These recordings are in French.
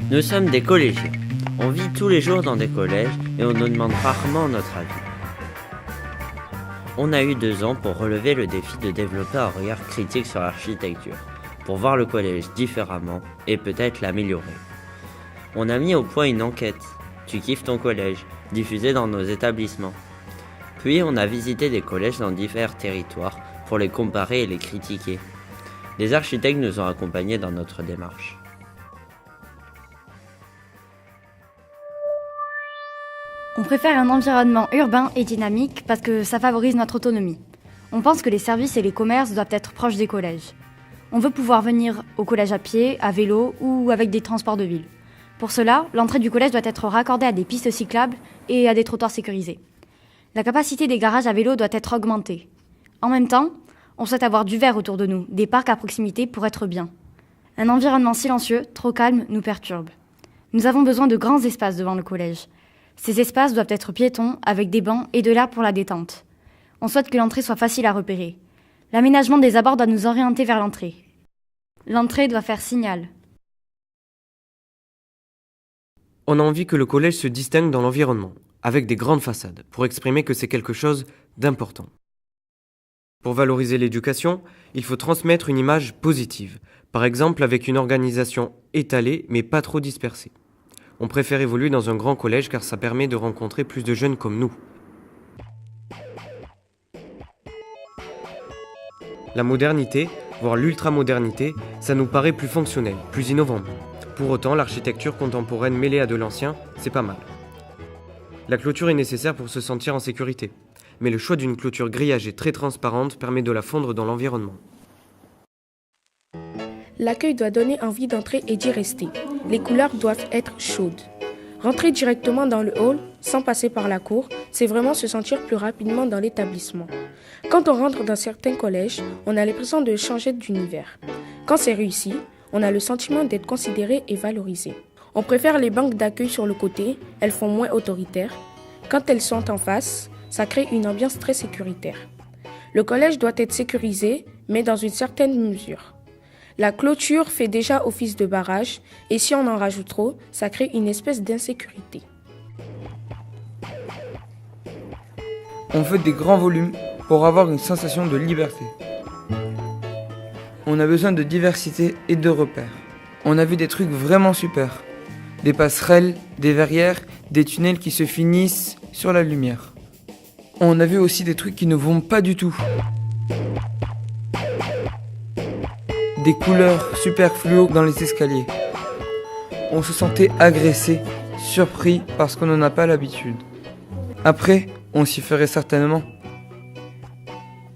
Nous sommes des collégiens. On vit tous les jours dans des collèges et on nous demande rarement notre avis. On a eu 2 ans pour relever le défi de développer un regard critique sur l'architecture, pour voir le collège différemment et peut-être l'améliorer. On a mis au point une enquête, Tu kiffes ton collège, diffusée dans nos établissements. Puis on a visité des collèges dans divers territoires pour les comparer et les critiquer. Les architectes nous ont accompagnés dans notre démarche. On préfère un environnement urbain et dynamique parce que ça favorise notre autonomie. On pense que les services et les commerces doivent être proches des collèges. On veut pouvoir venir au collège à pied, à vélo ou avec des transports de ville. Pour cela, l'entrée du collège doit être raccordée à des pistes cyclables et à des trottoirs sécurisés. La capacité des garages à vélo doit être augmentée. En même temps, on souhaite avoir du vert autour de nous, des parcs à proximité pour être bien. Un environnement silencieux, trop calme, nous perturbe. Nous avons besoin de grands espaces devant le collège. Ces espaces doivent être piétons, avec des bancs et de l'air pour la détente. On souhaite que l'entrée soit facile à repérer. L'aménagement des abords doit nous orienter vers l'entrée. L'entrée doit faire signal. On a envie que le collège se distingue dans l'environnement, avec des grandes façades, pour exprimer que c'est quelque chose d'important. Pour valoriser l'éducation, il faut transmettre une image positive, par exemple avec une organisation étalée mais pas trop dispersée. On préfère évoluer dans un grand collège car ça permet de rencontrer plus de jeunes comme nous. La modernité, voire l'ultramodernité, ça nous paraît plus fonctionnel, plus innovant. Pour autant, l'architecture contemporaine mêlée à de l'ancien, c'est pas mal. La clôture est nécessaire pour se sentir en sécurité, mais le choix d'une clôture grillagée très transparente permet de la fondre dans l'environnement. L'accueil doit donner envie d'entrer et d'y rester. Les couleurs doivent être chaudes. Rentrer directement dans le hall, sans passer par la cour, c'est vraiment se sentir plus rapidement dans l'établissement. Quand on rentre dans certains collèges, on a l'impression de changer d'univers. Quand c'est réussi, on a le sentiment d'être considéré et valorisé. On préfère les banques d'accueil sur le côté, elles font moins autoritaires. Quand elles sont en face, ça crée une ambiance très sécuritaire. Le collège doit être sécurisé, mais dans une certaine mesure. La clôture fait déjà office de barrage, et si on en rajoute trop, ça crée une espèce d'insécurité. On veut des grands volumes pour avoir une sensation de liberté. On a besoin de diversité et de repères. On a vu des trucs vraiment super. Des passerelles, des verrières, des tunnels qui se finissent sur la lumière. On a vu aussi des trucs qui ne vont pas du tout. Des couleurs super fluo dans les escaliers. On se sentait agressé, surpris parce qu'on n'en a pas l'habitude. Après, on s'y ferait certainement.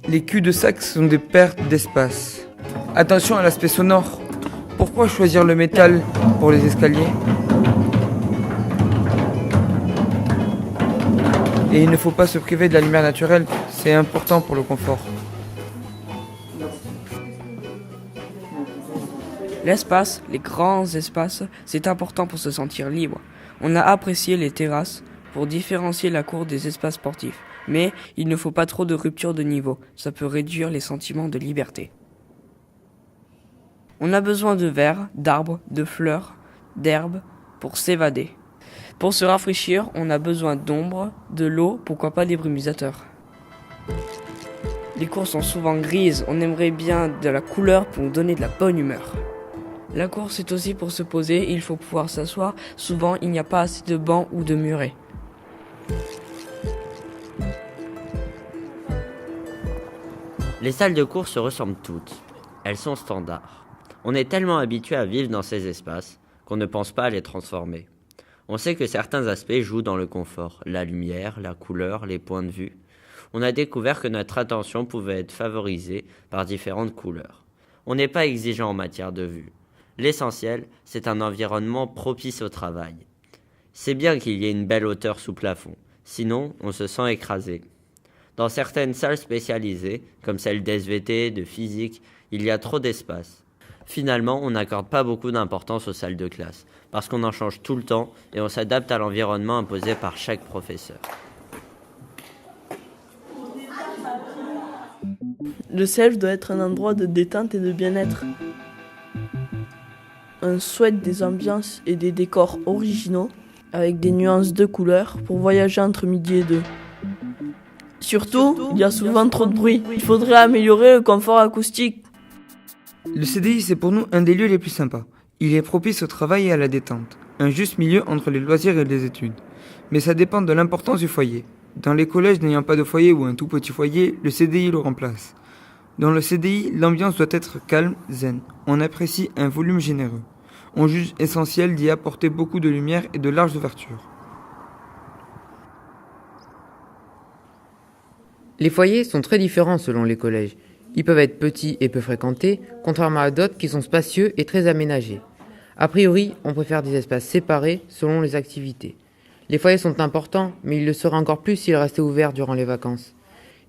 Les culs-de-sac sont des pertes d'espace. Attention à l'aspect sonore. Pourquoi choisir le métal pour les escaliers ? Et il ne faut pas se priver de la lumière naturelle, c'est important pour le confort. L'espace, les grands espaces, c'est important pour se sentir libre. On a apprécié les terrasses pour différencier la cour des espaces sportifs. Mais il ne faut pas trop de rupture de niveau, ça peut réduire les sentiments de liberté. On a besoin de verre, d'arbres, de fleurs, d'herbes pour s'évader. Pour se rafraîchir, on a besoin d'ombre, de l'eau, pourquoi pas des brumisateurs. Les cours sont souvent grises, on aimerait bien de la couleur pour nous donner de la bonne humeur. La cour c'est aussi pour se poser, il faut pouvoir s'asseoir, souvent il n'y a pas assez de bancs ou de murets. Les salles de cours se ressemblent toutes. Elles sont standards. On est tellement habitué à vivre dans ces espaces qu'on ne pense pas à les transformer. On sait que certains aspects jouent dans le confort, la lumière, la couleur, les points de vue. On a découvert que notre attention pouvait être favorisée par différentes couleurs. On n'est pas exigeant en matière de vue. L'essentiel, c'est un environnement propice au travail. C'est bien qu'il y ait une belle hauteur sous plafond, sinon on se sent écrasé. Dans certaines salles spécialisées, comme celle d'SVT, de physique, il y a trop d'espace. Finalement, on n'accorde pas beaucoup d'importance aux salles de classe, parce qu'on en change tout le temps et on s'adapte à l'environnement imposé par chaque professeur. Le CELF doit être un endroit de détente et de bien-être. On souhaite des ambiances et des décors originaux avec des nuances de couleurs pour voyager entre midi et 2. Surtout, il y a souvent trop de bruit. Il faudrait améliorer le confort acoustique. Le CDI, c'est pour nous un des lieux les plus sympas. Il est propice au travail et à la détente. Un juste milieu entre les loisirs et les études. Mais ça dépend de l'importance du foyer. Dans les collèges n'ayant pas de foyer ou un tout petit foyer, le CDI le remplace. Dans le CDI, l'ambiance doit être calme, zen. On apprécie un volume généreux. On juge essentiel d'y apporter beaucoup de lumière et de larges ouvertures. Les foyers sont très différents selon les collèges. Ils peuvent être petits et peu fréquentés, contrairement à d'autres qui sont spacieux et très aménagés. A priori, on préfère des espaces séparés selon les activités. Les foyers sont importants, mais ils le seraient encore plus s'ils restaient ouverts durant les vacances.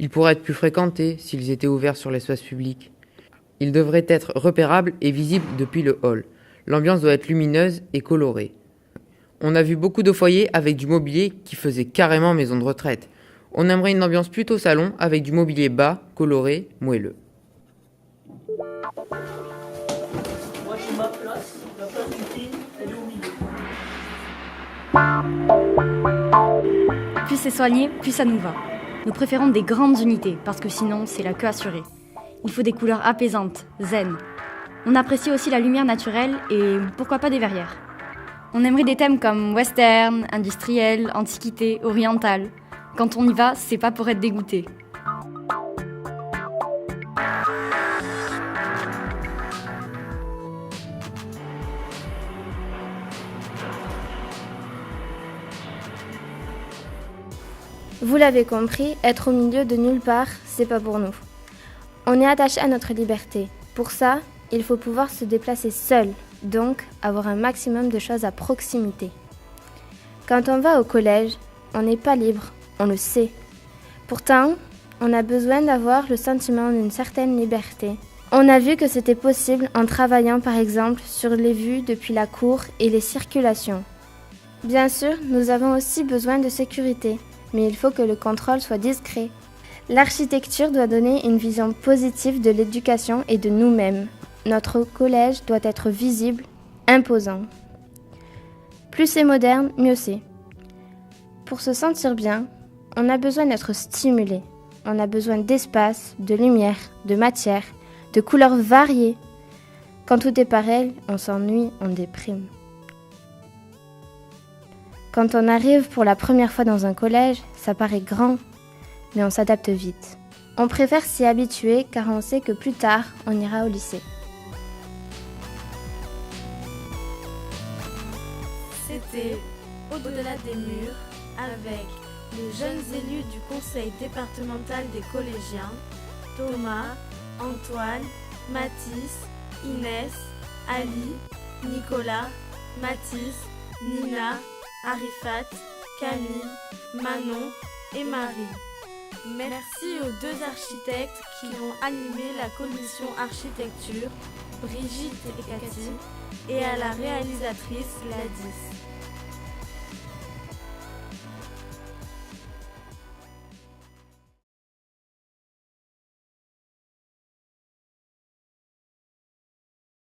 Ils pourraient être plus fréquentés s'ils étaient ouverts sur l'espace public. Ils devraient être repérables et visibles depuis le hall. L'ambiance doit être lumineuse et colorée. On a vu beaucoup de foyers avec du mobilier qui faisait carrément maison de retraite. On aimerait une ambiance plutôt salon avec du mobilier bas, coloré, moelleux. Moi j'ai ma place, la place du king, elle est au milieu. Plus c'est soigné, plus ça nous va. Nous préférons des grandes unités, parce que sinon, c'est la queue assurée. Il faut des couleurs apaisantes, zen. On apprécie aussi la lumière naturelle et pourquoi pas des verrières. On aimerait des thèmes comme western, industriel, antiquité, oriental. Quand on y va, c'est pas pour être dégoûté. Vous l'avez compris, être au milieu de nulle part, c'est pas pour nous. On est attaché à notre liberté. Pour ça, il faut pouvoir se déplacer seul, donc avoir un maximum de choses à proximité. Quand on va au collège, on n'est pas libre, on le sait. Pourtant, on a besoin d'avoir le sentiment d'une certaine liberté. On a vu que c'était possible en travaillant par exemple sur les vues depuis la cour et les circulations. Bien sûr, nous avons aussi besoin de sécurité, mais il faut que le contrôle soit discret. L'architecture doit donner une vision positive de l'éducation et de nous-mêmes. Notre collège doit être visible, imposant. Plus c'est moderne, mieux c'est. Pour se sentir bien, on a besoin d'être stimulé. On a besoin d'espace, de lumière, de matière, de couleurs variées. Quand tout est pareil, on s'ennuie, on déprime. Quand on arrive pour la première fois dans un collège, ça paraît grand, mais on s'adapte vite. On préfère s'y habituer car on sait que plus tard, on ira au lycée. C'était Au-delà des murs avec les jeunes élus du conseil départemental des collégiens, Thomas, Antoine, Mathis, Inès, Ali, Nicolas, Mathis, Nina, Arifat, Camille, Manon et Marie. Merci aux deux architectes qui ont animé la commission architecture, Brigitte et Cathy, et à la réalisatrice Gladys.